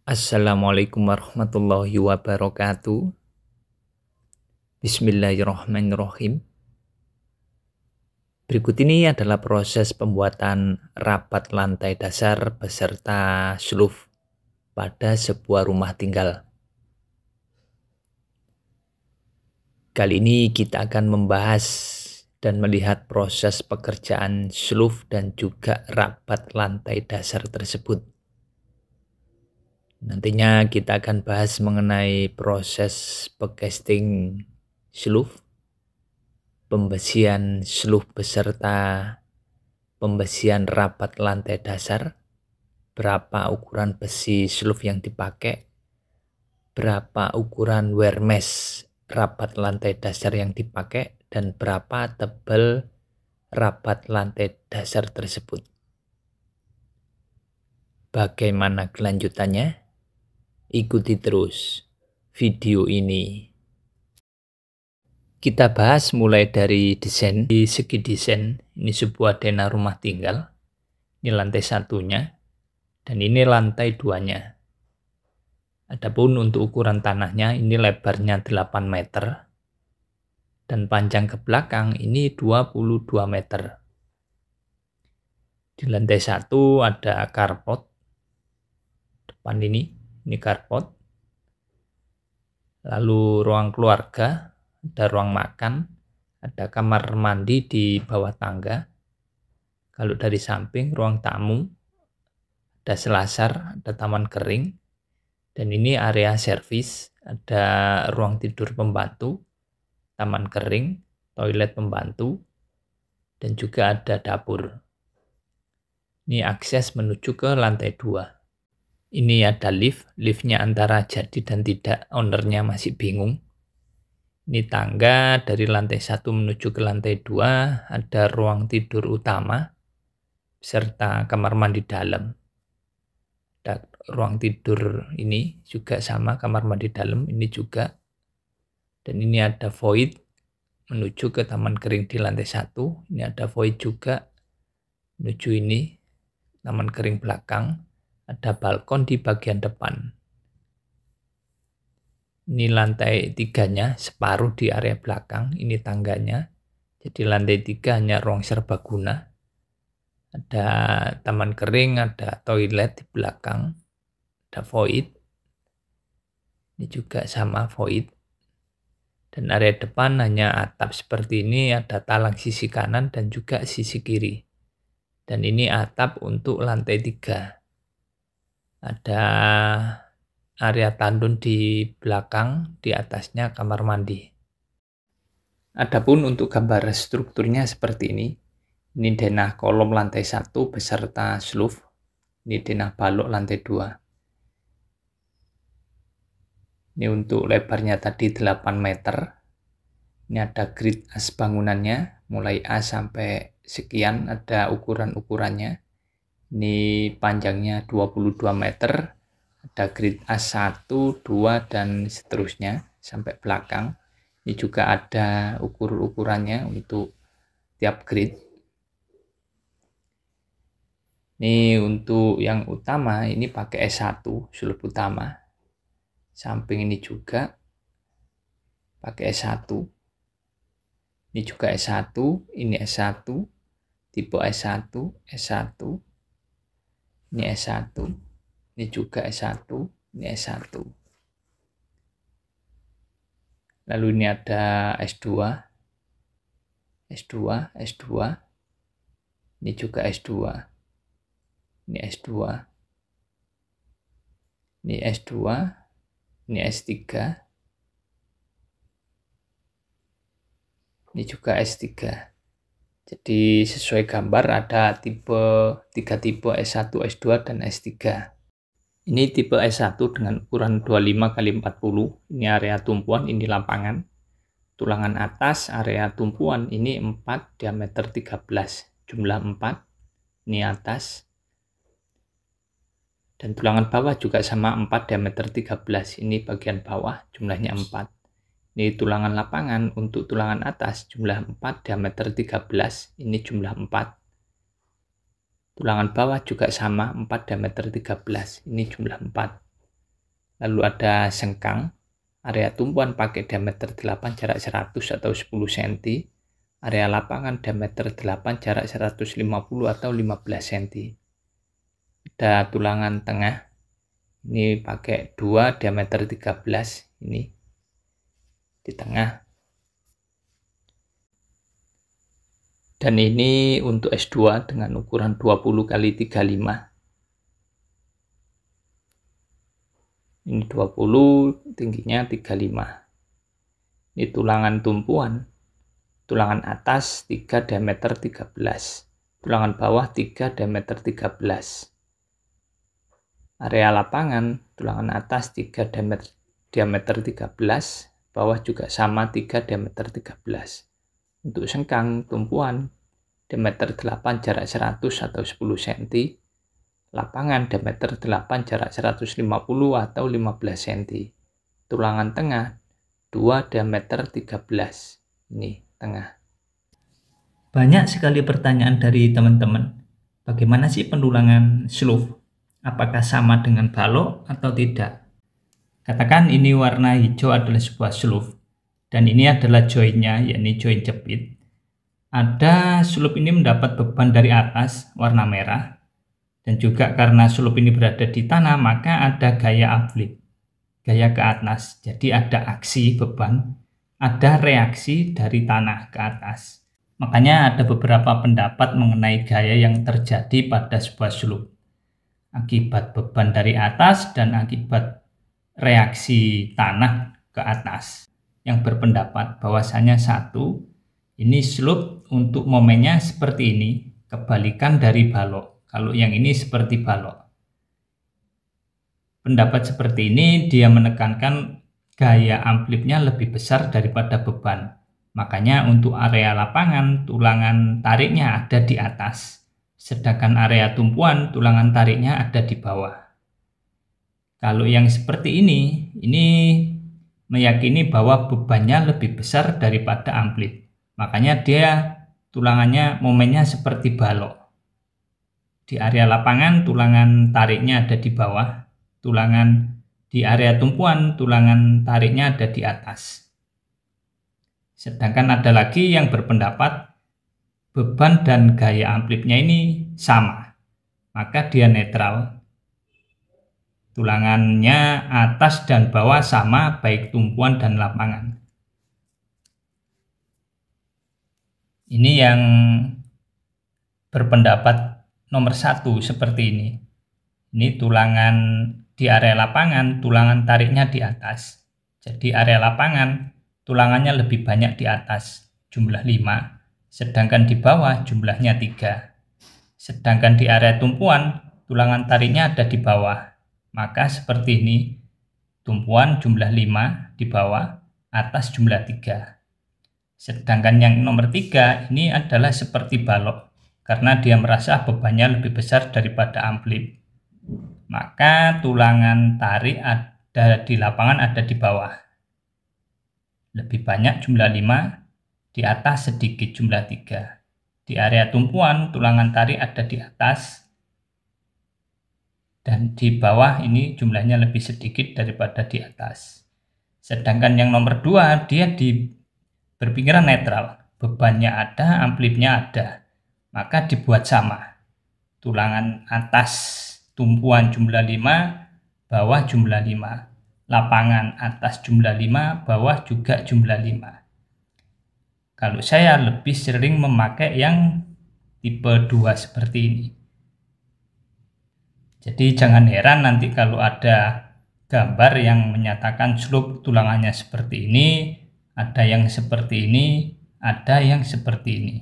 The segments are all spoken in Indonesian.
Assalamualaikum warahmatullahi wabarakatuh. Bismillahirrahmanirrahim. Berikut ini adalah proses pembuatan rapat lantai dasar beserta seluf pada sebuah rumah tinggal. Kali ini kita akan membahas dan melihat proses pekerjaan seluf dan juga rapat lantai dasar tersebut. Nantinya kita akan bahas mengenai proses pecasting seluf, pembesian seluf beserta pembesian rapat lantai dasar, berapa ukuran besi seluf yang dipakai, berapa ukuran wear mesh rapat lantai dasar yang dipakai, dan berapa tebal rapat lantai dasar tersebut. Bagaimana kelanjutannya? Ikuti terus video ini. Kita bahas mulai dari desain. Di segi desain, ini sebuah denah rumah tinggal. Ini lantai satunya, dan ini lantai duanya. Adapun untuk ukuran tanahnya, ini lebarnya 8 meter. Dan panjang ke belakang ini 22 meter. Di lantai satu ada carport. Depan ini carport. Lalu ruang keluarga, ada ruang makan, ada kamar mandi di bawah tangga. Kalau dari samping ruang tamu, ada selasar, ada taman kering, dan ini area servis, ada ruang tidur pembantu, taman kering, toilet pembantu, dan juga ada dapur. Ini akses menuju ke lantai 2. Ini ada liftnya antara jadi dan tidak, ownernya masih bingung. Ini tangga dari lantai 1 menuju ke lantai 2, ada ruang tidur utama, serta kamar mandi dalam. Ada ruang tidur ini juga sama, kamar mandi dalam ini juga. Dan ini ada void menuju ke taman kering di lantai 1. Ini ada void juga menuju ini, taman kering belakang. Ada balkon di bagian depan. Ini lantai 3-nya, separuh di area belakang. Ini tangganya. Jadi lantai 3 hanya ruang serbaguna. Ada taman kering, ada toilet di belakang. Ada void. Ini juga sama void. Dan area depan hanya atap seperti ini, ada talang sisi kanan dan juga sisi kiri. Dan ini atap untuk lantai 3. Ada area tandun di belakang, di atasnya kamar mandi. Adapun untuk gambar strukturnya seperti ini. Ini denah kolom lantai 1 beserta seluf. Ini denah balok lantai 2. Ini untuk lebarnya tadi 8 meter. Ini ada grid as bangunannya, mulai A sampai sekian, ada ukuran-ukurannya. Ini panjangnya 22 meter. Ada grid A1, 2, dan seterusnya sampai belakang. Ini juga ada ukurannya untuk tiap grid. Ini untuk yang utama, ini pakai S1, selub utama. Samping ini juga pakai S1. Ini juga S1, ini S1, tipe S1, S1. Ini S1, ini juga S1, ini S1. Lalu ini ada S2, S2, S2. Ini juga S2. Ini S2. Ini S2, ini S3. Ini juga S3. Jadi sesuai gambar ada 3 tipe S1, S2, dan S3. Ini tipe S1 dengan ukuran 25 x 40. Ini area tumpuan, ini lapangan. Tulangan atas area tumpuan ini 4, diameter 13. Jumlah 4. Ini atas. Dan tulangan bawah juga sama 4, diameter 13. Ini bagian bawah, jumlahnya 4. Ini tulangan lapangan untuk tulangan atas jumlah 4, diameter 13, ini jumlah 4. Tulangan bawah juga sama 4, diameter 13, ini jumlah 4. Lalu ada sengkang, area tumpuan pakai diameter 8 jarak 100 atau 10 cm. Area lapangan diameter 8 jarak 150 atau 15 cm. Ada tulangan tengah, ini pakai 2 diameter 13, ini di tengah. Dan ini untuk S2 dengan ukuran 20 x 35. Ini 20, tingginya 35. Ini tulangan tumpuan. Tulangan atas 3 diameter 13. Tulangan bawah 3 diameter 13. Area lapangan, tulangan atas 3 diameter 13, bawah juga sama 3 diameter 13. Untuk sengkang tumpuan diameter 8 jarak 100 atau 10 cm. Lapangan diameter 8 jarak 150 atau 15 cm. Tulangan tengah 2 diameter 13. Ini tengah. Banyak sekali pertanyaan dari teman-teman. Bagaimana sih pendulangan slope? Apakah sama dengan balok atau tidak? Katakan ini warna hijau adalah sebuah slope. Dan ini adalah joinnya, yakni join jepit. Ada slope ini mendapat beban dari atas, warna merah. Dan juga karena slope ini berada di tanah, maka ada gaya uplift, gaya ke atas. Jadi ada aksi beban, ada reaksi dari tanah ke atas. Makanya ada beberapa pendapat mengenai gaya yang terjadi pada sebuah slope. Akibat beban dari atas dan akibat reaksi tanah ke atas. Yang berpendapat bahwasanya satu, ini slope untuk momennya seperti ini, kebalikan dari balok. Kalau yang ini seperti balok. Pendapat seperti ini dia menekankan gaya amplifnya lebih besar daripada beban. Makanya untuk area lapangan tulangan tariknya ada di atas. Sedangkan area tumpuan tulangan tariknya ada di bawah. Kalau yang seperti ini meyakini bahwa bebannya lebih besar daripada amplif. Makanya dia tulangannya momennya seperti balok. Di area lapangan tulangan tariknya ada di bawah, di area tumpuan tulangan tariknya ada di atas. Sedangkan ada lagi yang berpendapat beban dan gaya amplifnya ini sama, maka dia netral. Tulangannya atas dan bawah sama baik tumpuan dan lapangan. Ini yang berpendapat nomor 1 seperti ini. Ini tulangan di area lapangan, tulangan tariknya di atas. Jadi area lapangan, tulangannya lebih banyak di atas, jumlah 5. Sedangkan di bawah jumlahnya 3. Sedangkan di area tumpuan, tulangan tariknya ada di bawah. Maka seperti ini, tumpuan jumlah 5 di bawah, atas jumlah 3. Sedangkan yang nomor 3 ini adalah seperti balok, karena dia merasa bebannya lebih besar daripada amplif. Maka tulangan tarik ada di lapangan ada di bawah. Lebih banyak jumlah 5, di atas sedikit jumlah 3. Di area tumpuan tulangan tarik ada di atas, dan di bawah ini jumlahnya lebih sedikit daripada di atas. Sedangkan yang nomor 2 dia berpikiran netral, bebannya ada, amplifnya ada, maka dibuat sama. Tulangan atas tumpuan jumlah 5, bawah jumlah 5. Lapangan atas jumlah 5, bawah juga jumlah 5. Kalau saya lebih sering memakai yang tipe 2 seperti ini. Jadi jangan heran nanti kalau ada gambar yang menyatakan slope tulangannya seperti ini, ada yang seperti ini, ada yang seperti ini.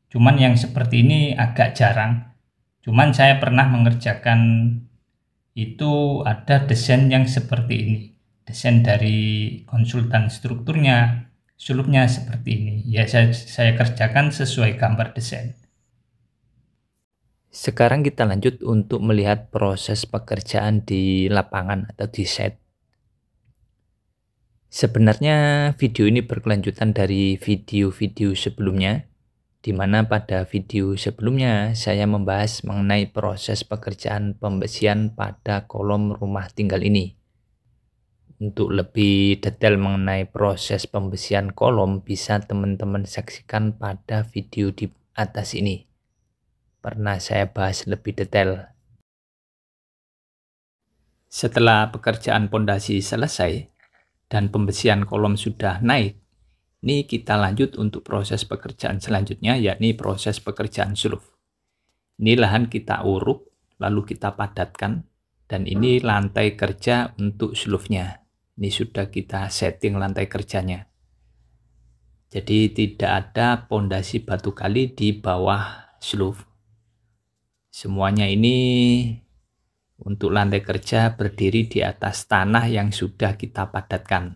Cuman yang seperti ini agak jarang. Cuman saya pernah mengerjakan itu ada desain yang seperti ini. Desain dari konsultan strukturnya, slope-nya seperti ini. Ya saya kerjakan sesuai gambar desain. Sekarang kita lanjut untuk melihat proses pekerjaan di lapangan atau di set. Sebenarnya video ini berkelanjutan dari video-video sebelumnya. di mana pada video sebelumnya saya membahas mengenai proses pekerjaan pembersihan pada kolom rumah tinggal ini. Untuk lebih detail mengenai proses pembersihan kolom, bisa teman-teman saksikan pada video di atas ini. Pernah saya bahas lebih detail. Setelah pekerjaan pondasi selesai dan pembersihan kolom sudah naik, ini kita lanjut untuk proses pekerjaan selanjutnya, yakni proses pekerjaan suluf. Ini lahan kita uruk, lalu kita padatkan, dan ini lantai kerja untuk sulufnya. Ini sudah kita setting lantai kerjanya. Jadi tidak ada pondasi batu kali di bawah suluf. Semuanya ini untuk lantai kerja berdiri di atas tanah yang sudah kita padatkan.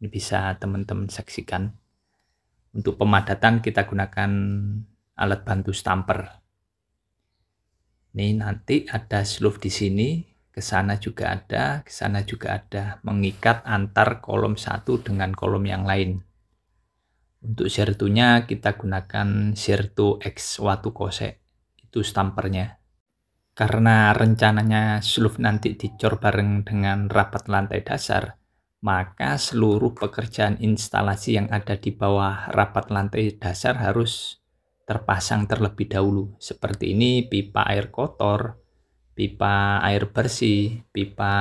Ini bisa teman-teman saksikan. Untuk pemadatan kita gunakan alat bantu stamper. Ini nanti ada suluf di sini, ke sana juga ada, ke sana juga ada, mengikat antar kolom satu dengan kolom yang lain. Untuk sertunya kita gunakan sertu X watu kosek, itu stampernya. Karena rencananya suluf nanti dicor bareng dengan rapat lantai dasar, maka seluruh pekerjaan instalasi yang ada di bawah rapat lantai dasar harus terpasang terlebih dahulu. Seperti ini, pipa air kotor, pipa air bersih, pipa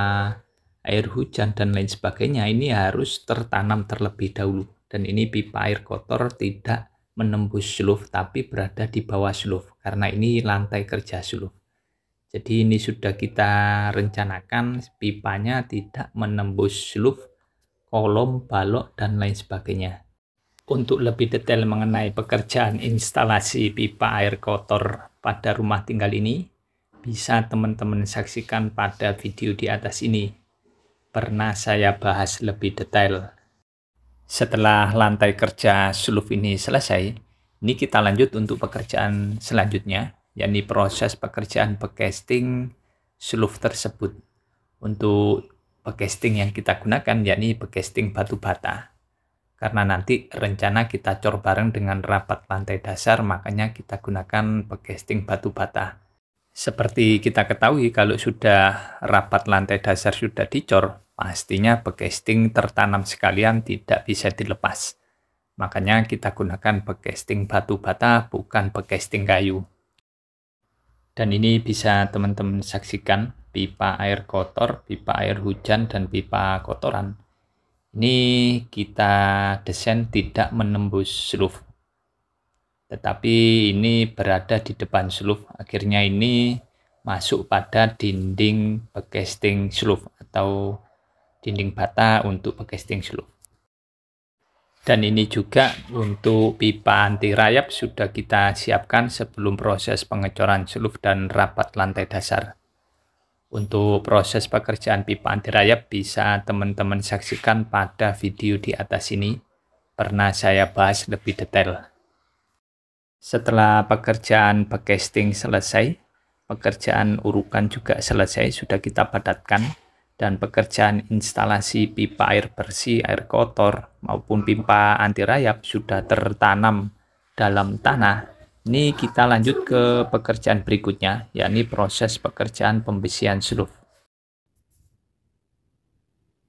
air hujan, dan lain sebagainya. Ini harus tertanam terlebih dahulu. Dan ini pipa air kotor tidak menembus suluf, tapi berada di bawah suluf, karena ini lantai kerja suluf. Jadi ini sudah kita rencanakan pipanya tidak menembus suluf, kolom, balok, dan lain sebagainya. Untuk lebih detail mengenai pekerjaan instalasi pipa air kotor pada rumah tinggal ini, bisa teman-teman saksikan pada video di atas ini. Pernah saya bahas lebih detail. Setelah lantai kerja suluf ini selesai, ini kita lanjut untuk pekerjaan selanjutnya, yakni proses pekerjaan pecasting suluf tersebut. Untuk pecasting yang kita gunakan yakni pecasting batu bata. Karena nanti rencana kita cor bareng dengan rapat lantai dasar, makanya kita gunakan pecasting batu bata. Seperti kita ketahui, kalau sudah rapat lantai dasar sudah dicor, pastinya pecasting tertanam sekalian tidak bisa dilepas. Makanya kita gunakan pecasting batu bata, bukan pecasting kayu. Dan ini bisa teman-teman saksikan pipa air kotor, pipa air hujan, dan pipa kotoran. Ini kita desain tidak menembus suluf, tetapi ini berada di depan suluf. Akhirnya ini masuk pada dinding pecasting suluf atau dinding bata untuk pecasting suluf. Dan ini juga untuk pipa anti rayap sudah kita siapkan sebelum proses pengecoran suluf dan rapat lantai dasar. Untuk proses pekerjaan pipa anti rayap bisa teman-teman saksikan pada video di atas ini. Pernah saya bahas lebih detail. Setelah pekerjaan pecasting selesai, pekerjaan urukan juga selesai, sudah kita padatkan, dan pekerjaan instalasi pipa air bersih, air kotor, maupun pipa anti rayap sudah tertanam dalam tanah. Ini kita lanjut ke pekerjaan berikutnya, yakni proses pekerjaan pembersihan suluf.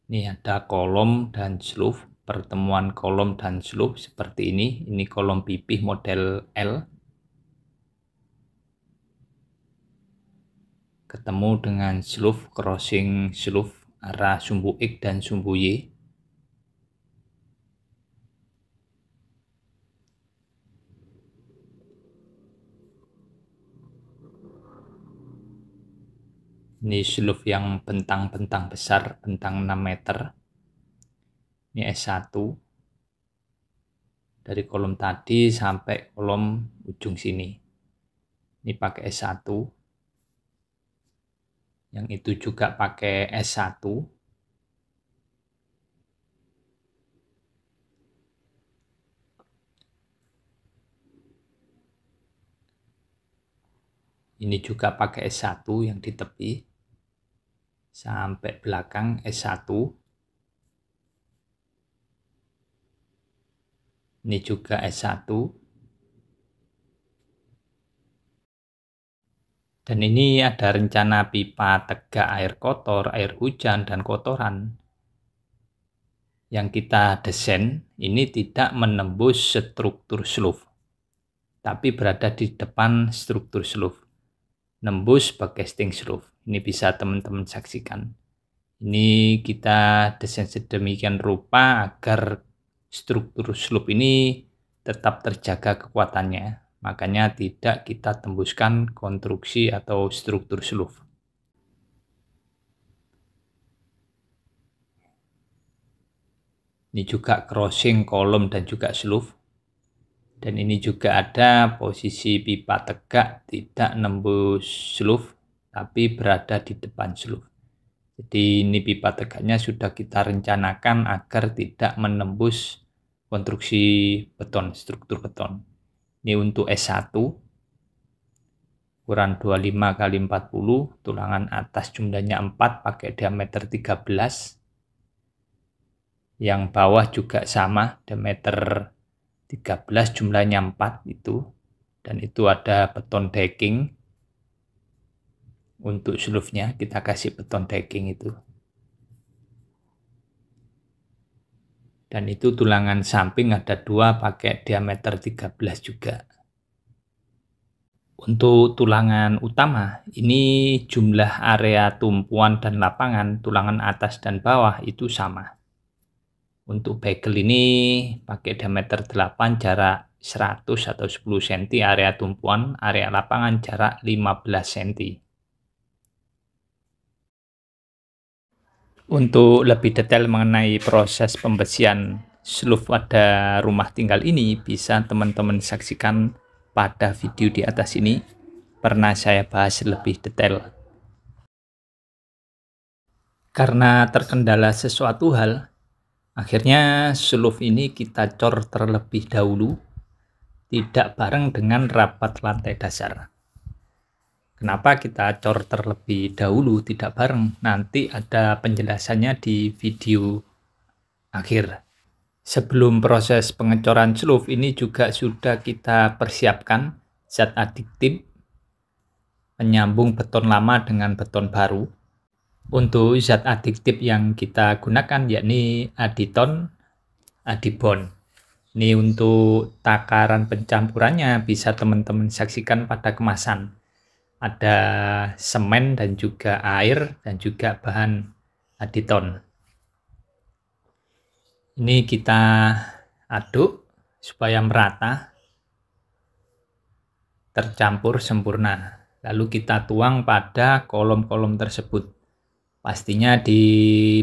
Ini ada kolom dan suluf, pertemuan kolom dan suluf seperti ini. Ini kolom pipih model L. Ketemu dengan suluf, crossing suluf arah sumbu X dan sumbu Y. Ini suluf yang bentang-bentang besar, bentang 6 meter. Ini S1. Dari kolom tadi sampai kolom ujung sini. Ini pakai S1. Yang itu juga pakai S1. Ini juga pakai S1 yang di tepi. Sampai belakang S1. Ini juga S1. Dan ini ada rencana pipa tegak air kotor, air hujan, dan kotoran yang kita desain ini tidak menembus struktur slough, tapi berada di depan struktur slough, nembus backing slough. Ini bisa teman-teman saksikan. Ini kita desain sedemikian rupa agar struktur slough ini tetap terjaga kekuatannya. Makanya tidak kita tembuskan konstruksi atau struktur slough. Ini juga crossing kolom dan juga slough. Dan ini juga ada posisi pipa tegak tidak nembus slough, tapi berada di depan slough. Jadi ini pipa tegaknya sudah kita rencanakan agar tidak menembus konstruksi beton, struktur beton. Ini untuk S1 ukuran 25 x 40, tulangan atas jumlahnya 4 pakai diameter 13. Yang bawah juga sama, diameter 13 jumlahnya 4 itu. Dan itu ada beton decking. Untuk slough-nya kita kasih beton decking itu. Dan itu tulangan samping ada 2 pakai diameter 13 juga. Untuk tulangan utama, ini jumlah area tumpuan dan lapangan, tulangan atas dan bawah itu sama. Untuk bagel ini pakai diameter 8, jarak 100 atau 10 cm area tumpuan, area lapangan jarak 15 cm. Untuk lebih detail mengenai proses pembersihan slough pada rumah tinggal ini, bisa teman-teman saksikan pada video di atas ini. Pernah saya bahas lebih detail. Karena terkendala sesuatu hal, akhirnya slough ini kita cor terlebih dahulu, tidak bareng dengan rapat lantai dasar. Kenapa kita cor terlebih dahulu, tidak bareng? Nanti ada penjelasannya di video akhir. Sebelum proses pengecoran slough ini juga sudah kita persiapkan zat adiktif penyambung beton lama dengan beton baru. Untuk zat adiktif yang kita gunakan yakni aditon, adibond. Ini untuk takaran pencampurannya bisa teman-teman saksikan pada kemasan. Ada semen dan juga air dan juga bahan aditon. Ini kita aduk supaya merata, tercampur sempurna. Lalu kita tuang pada kolom-kolom tersebut. Pastinya di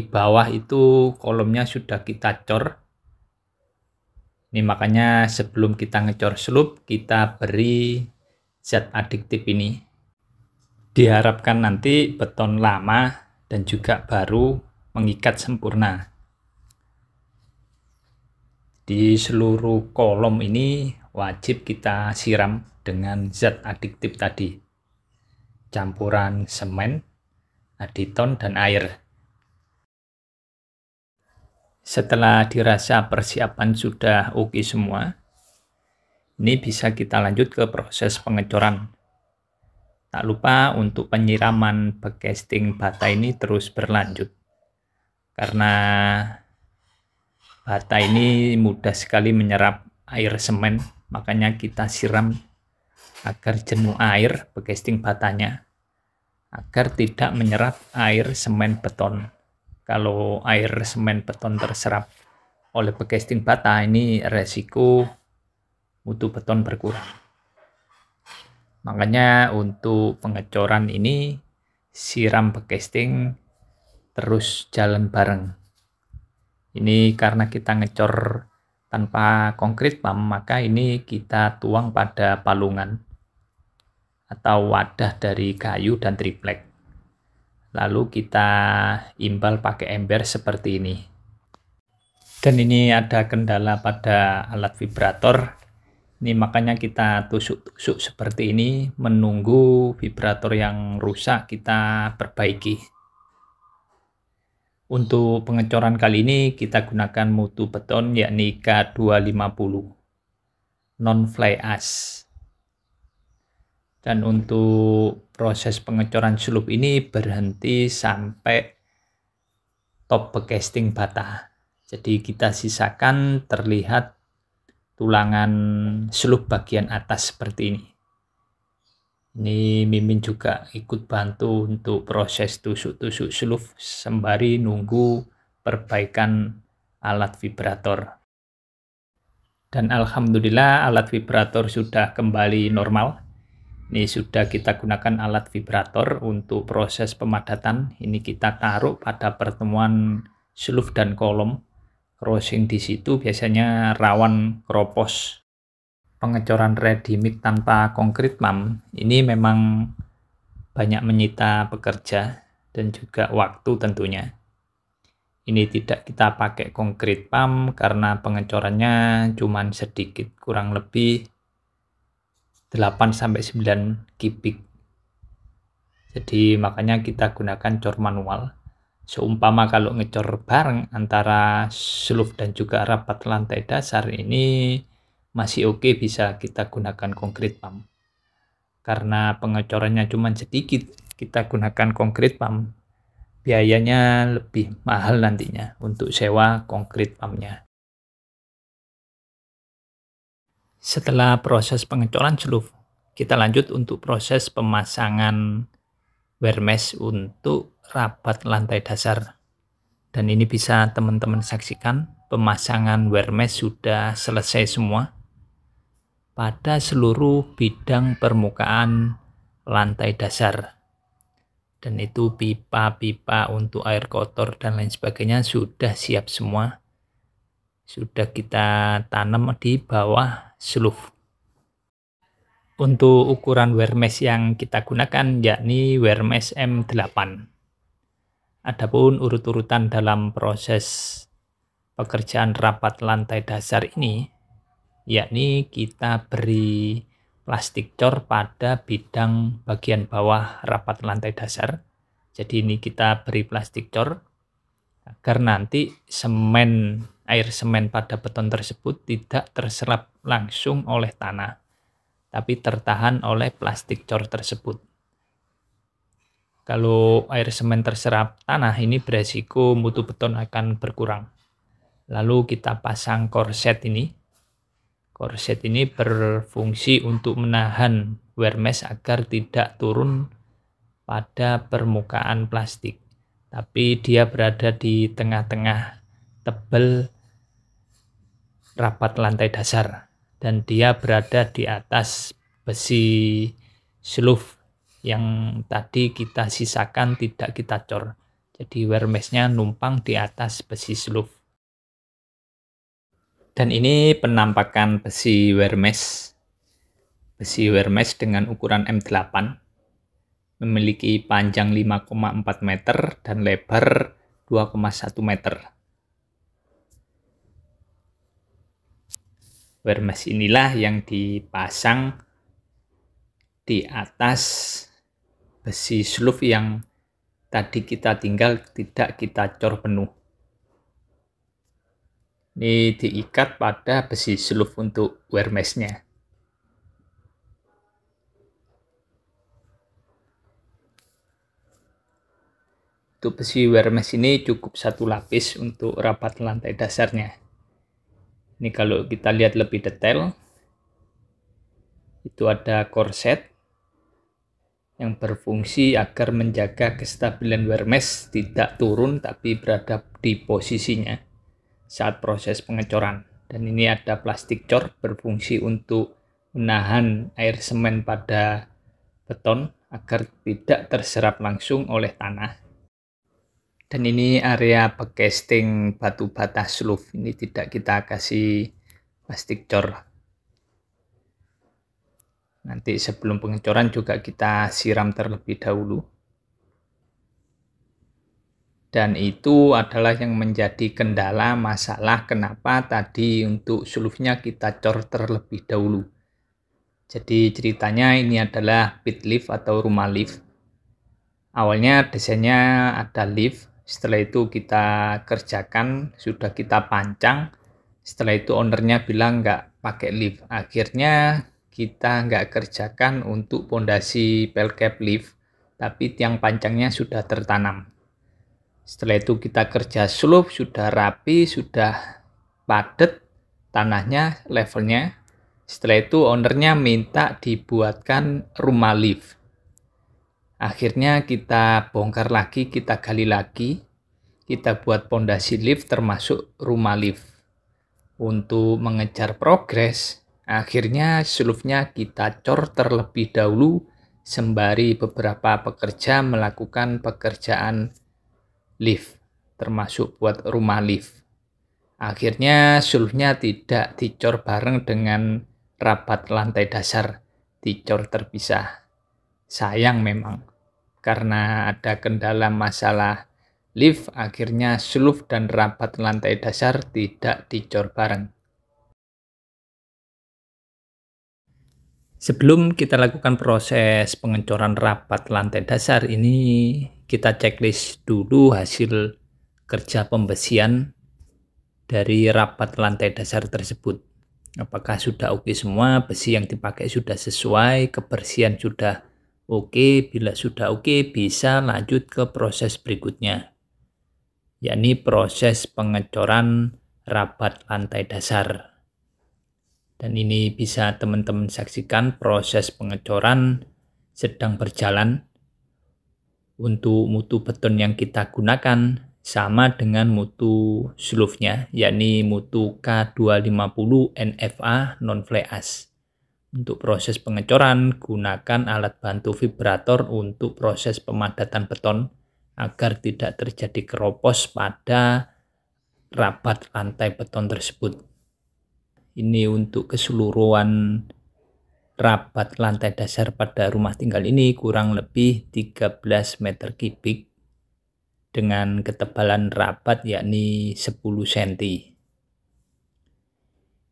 bawah itu kolomnya sudah kita cor. Ini makanya sebelum kita ngecor slough, kita beri zat adiktif ini. Diharapkan nanti beton lama dan juga baru mengikat sempurna. Di seluruh kolom ini wajib kita siram dengan zat adiktif tadi. Campuran semen, aditon, dan air. Setelah dirasa persiapan sudah oke semua, ini bisa kita lanjut ke proses pengecoran. Tak lupa untuk penyiraman backing bata ini terus berlanjut. Karena bata ini mudah sekali menyerap air semen, makanya kita siram agar jenuh air backing batanya, agar tidak menyerap air semen beton. Kalau air semen beton terserap oleh backing bata, ini resiko mutu beton berkurang. Makanya untuk pengecoran ini siram backing terus jalan bareng. Ini karena kita ngecor tanpa konkrit pump, maka ini kita tuang pada palungan atau wadah dari kayu dan triplek. Lalu kita imbal pakai ember seperti ini. Dan ini ada kendala pada alat vibrator. Ini makanya kita tusuk-tusuk seperti ini, menunggu vibrator yang rusak kita perbaiki. Untuk pengecoran kali ini kita gunakan mutu beton yakni K250 non fly ash. Dan untuk proses pengecoran slope ini berhenti sampai top becasting bata. Jadi kita sisakan terlihat tulangan slope bagian atas seperti ini. Ini Mimin juga ikut bantu untuk proses tusuk-tusuk slope sembari nunggu perbaikan alat vibrator. Dan alhamdulillah alat vibrator sudah kembali normal. Ini sudah kita gunakan alat vibrator untuk proses pemadatan. Ini kita taruh pada pertemuan slope dan kolom. Crossing di situ biasanya rawan keropos. Pengecoran ready mix tanpa konkrit pump ini memang banyak menyita pekerja dan juga waktu tentunya. Ini tidak kita pakai konkrit pump karena pengecorannya cuma sedikit, kurang lebih 8-9 kubik. Jadi makanya kita gunakan cor manual. Seumpama kalau ngecor bareng antara slope dan juga rapat lantai dasar ini masih oke, bisa kita gunakan konkrit pump. Karena pengecorannya cuma sedikit, kita gunakan konkrit pump. Biayanya lebih mahal nantinya untuk sewa konkrit pumpnya. Setelah proses pengecoran slope, kita lanjut untuk proses pemasangan wear mesh untuk rapat lantai dasar. Dan ini bisa teman-teman saksikan, pemasangan wear mesh sudah selesai semua pada seluruh bidang permukaan lantai dasar. Dan itu pipa-pipa untuk air kotor dan lain sebagainya sudah siap semua. Sudah kita tanam di bawah slope. Untuk ukuran wear mesh yang kita gunakan yakni wear mesh M8. Adapun urut-urutan dalam proses pekerjaan rapat lantai dasar ini, yakni kita beri plastik cor pada bidang bagian bawah rapat lantai dasar. Jadi ini kita beri plastik cor agar nanti air semen pada beton tersebut tidak terserap langsung oleh tanah, tapi tertahan oleh plastik cor tersebut. Kalau air semen terserap tanah, ini beresiko mutu beton akan berkurang. Lalu kita pasang korset ini. Korset ini berfungsi untuk menahan wear mesh agar tidak turun pada permukaan plastik, tapi dia berada di tengah-tengah tebal rapat lantai dasar dan dia berada di atas besi slope yang tadi kita sisakan tidak kita cor. Jadi wear mesh-nya numpang di atas besi slope. Dan ini penampakan besi wear mesh. Besi wear mesh dengan ukuran M8 memiliki panjang 5,4 meter dan lebar 2,1 meter. Wear mesh inilah yang dipasang di atas besi slope yang tadi kita tinggal tidak kita cor penuh. Ini diikat pada besi slope untuk wear mesh-nya. Untuk besi wear mesh ini cukup satu lapis untuk rapat lantai dasarnya. Ini kalau kita lihat lebih detail, itu ada korset yang berfungsi agar menjaga kestabilan wear mesh tidak turun tapi berada di posisinya saat proses pengecoran. Dan ini ada plastik cor berfungsi untuk menahan air semen pada beton agar tidak terserap langsung oleh tanah. Dan ini area becasting batu bata slope, ini tidak kita kasih plastik cor. Nanti sebelum pengecoran juga kita siram terlebih dahulu. Dan itu adalah yang menjadi kendala masalah kenapa tadi untuk slope-nya kita cor terlebih dahulu. Jadi ceritanya ini adalah pit lift atau rumah lift. Awalnya desainnya ada lift. Setelah itu kita kerjakan, sudah kita pancang. Setelah itu ownernya bilang nggak pakai lift. Akhirnya kita nggak kerjakan untuk pondasi pelcap lift, tapi tiang panjangnya sudah tertanam. Setelah itu kita kerja slope, sudah rapi, sudah padat tanahnya, levelnya. Setelah itu ownernya minta dibuatkan rumah lift. Akhirnya kita bongkar lagi, kita gali lagi, kita buat pondasi lift termasuk rumah lift. Untuk mengejar progres, akhirnya slope-nya kita cor terlebih dahulu sembari beberapa pekerja melakukan pekerjaan lift, termasuk buat rumah lift. Akhirnya slope-nya tidak dicor bareng dengan rapat lantai dasar, dicor terpisah. Sayang memang, karena ada kendala masalah lift, akhirnya slope dan rapat lantai dasar tidak dicor bareng. Sebelum kita lakukan proses pengecoran rapat lantai dasar ini, kita checklist dulu hasil kerja pembesian dari rapat lantai dasar tersebut. Apakah sudah oke semua, besi yang dipakai sudah sesuai, kebersihan sudah oke. Bila sudah oke, bisa lanjut ke proses berikutnya, yakni proses pengecoran rapat lantai dasar. Dan ini bisa teman-teman saksikan, proses pengecoran sedang berjalan. Untuk mutu beton yang kita gunakan sama dengan mutu slope-nya, yakni mutu K250 NFA non-fly ash. Untuk proses pengecoran, gunakan alat bantu vibrator untuk proses pemadatan beton agar tidak terjadi keropos pada rapat lantai beton tersebut. Ini untuk keseluruhan rapat lantai dasar pada rumah tinggal ini kurang lebih 13 meter kubik dengan ketebalan rapat yakni 10 cm.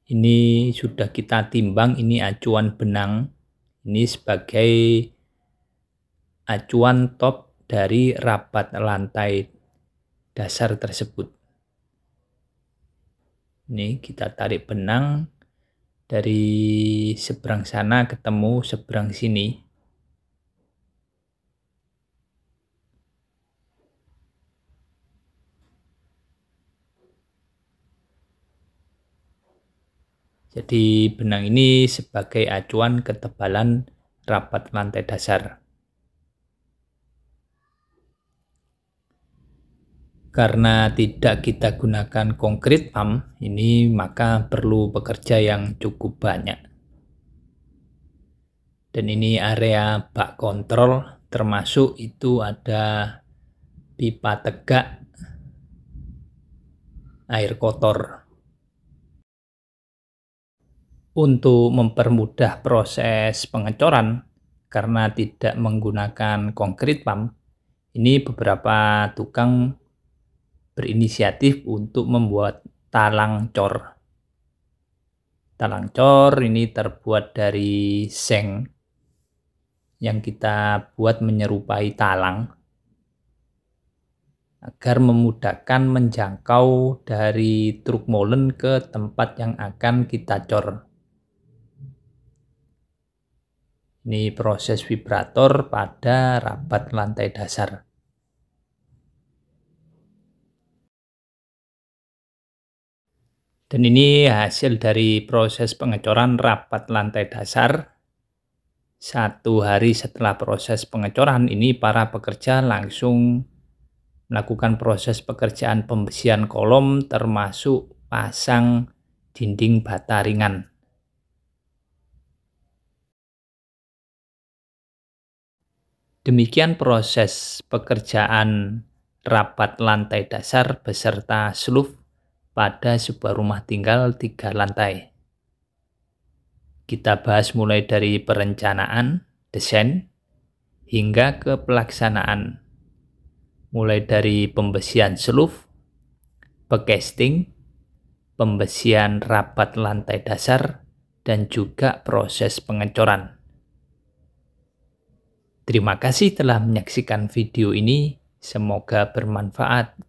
Ini sudah kita timbang, ini acuan benang, ini sebagai acuan top dari rapat lantai dasar tersebut. Ini kita tarik benang dari seberang sana ketemu seberang sini. Jadi benang ini sebagai acuan ketebalan rapat lantai dasar. Karena tidak kita gunakan concrete pump ini, maka perlu pekerja yang cukup banyak. Dan ini area bak kontrol, termasuk itu ada pipa tegak air kotor. Untuk mempermudah proses pengecoran, karena tidak menggunakan concrete pump, ini beberapa tukang berinisiatif untuk membuat talang cor. Talang cor ini terbuat dari seng yang kita buat menyerupai talang agar memudahkan menjangkau dari truk molen ke tempat yang akan kita cor. Ini proses vibrator pada rapat lantai dasar. Dan ini hasil dari proses pengecoran rapat lantai dasar. 1 hari setelah proses pengecoran ini, para pekerja langsung melakukan proses pekerjaan pembesian kolom termasuk pasang dinding bata ringan. Demikian proses pekerjaan rapat lantai dasar beserta slope pada sebuah rumah tinggal 3 lantai. Kita bahas mulai dari perencanaan, desain, hingga ke pelaksanaan. Mulai dari pembesian slope, pecasting, pembesian rapat lantai dasar, dan juga proses pengecoran. Terima kasih telah menyaksikan video ini. Semoga bermanfaat.